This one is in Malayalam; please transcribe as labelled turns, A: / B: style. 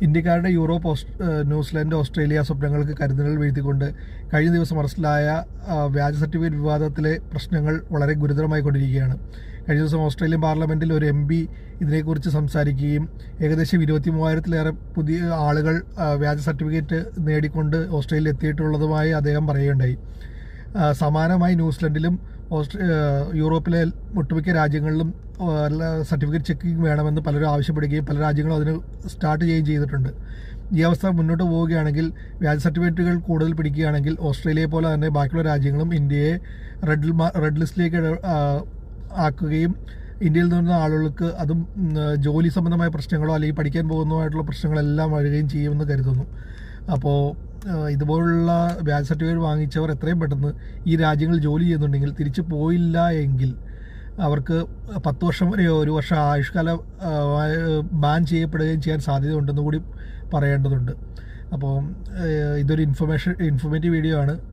A: ഇന്ത്യക്കാരുടെ യൂറോപ്പ്, ന്യൂസിലൻഡ്, ഓസ്ട്രേലിയ സ്വപ്നങ്ങൾക്ക് കരുതലുകൾ വീഴ്ത്തിക്കൊണ്ട് കഴിഞ്ഞ ദിവസം അറസ്റ്റിലായ വ്യാജ സർട്ടിഫിക്കറ്റ് വിവാദത്തിലെ പ്രശ്നങ്ങൾ വളരെ ഗുരുതരമായി കൊണ്ടിരിക്കുകയാണ്. കഴിഞ്ഞ ദിവസം ഓസ്ട്രേലിയൻ പാർലമെൻറ്റിൽ ഒരു MP ഇതിനെക്കുറിച്ച് സംസാരിക്കുകയും ഏകദേശം 23,000-ലേറെ പുതിയ ആളുകൾ വ്യാജ സർട്ടിഫിക്കറ്റ് നേടിക്കൊണ്ട് ഓസ്ട്രേലിയയിൽ എത്തിയിട്ടുള്ളതുമായി അദ്ദേഹം പറയുകയുണ്ടായി. സമാനമായി ന്യൂസിലൻഡിലും യൂറോപ്പിലെ ഒട്ടുമിക്ക രാജ്യങ്ങളിലും സർട്ടിഫിക്കറ്റ് ചെക്കിംഗ് വേണമെന്ന് പലരും ആവശ്യപ്പെടുകയും പല രാജ്യങ്ങളും അതിന് സ്റ്റാർട്ട് ചെയ്യുകയും ചെയ്തിട്ടുണ്ട്. ഈ അവസ്ഥ മുന്നോട്ട് പോവുകയാണെങ്കിൽ, വ്യാജ സർട്ടിഫിക്കറ്റുകൾ കൂടുതൽ പിടിക്കുകയാണെങ്കിൽ ഓസ്ട്രേലിയയെ പോലെ തന്നെ ബാക്കിയുള്ള രാജ്യങ്ങളും ഇന്ത്യയെ റെഡ് ലിസ്റ്റിലേക്ക് ആക്കുകയും ഇന്ത്യയിൽ നിന്ന ആളുകൾക്ക് അതും ജോലി സംബന്ധമായ പ്രശ്നങ്ങളോ അല്ലെങ്കിൽ പഠിക്കാൻ പോകുന്നതായിട്ടുള്ള പ്രശ്നങ്ങളെല്ലാം വരികയും ചെയ്യുമെന്ന് കരുതുന്നു. അപ്പോൾ ഇതുപോലുള്ള വ്യാജ സർട്ടിഫിക്കറ്റ് വാങ്ങിച്ചവർ എത്രയും പെട്ടെന്ന് ഈ രാജ്യങ്ങളിൽ ജോലി ചെയ്യുന്നുണ്ടെങ്കിൽ തിരിച്ചു പോയില്ല എങ്കിൽ അവർക്ക് 10 വർഷം വരെയോ 1 വർഷം ആയുഷ്കാലം ബാൻ ചെയ്യപ്പെടുകയും ചെയ്യാൻ സാധ്യതയുണ്ടെന്ന് കൂടി പറയേണ്ടതുണ്ട്. അപ്പോൾ ഇതൊരു ഇൻഫോർമേറ്റീവ് വീഡിയോ ആണ്.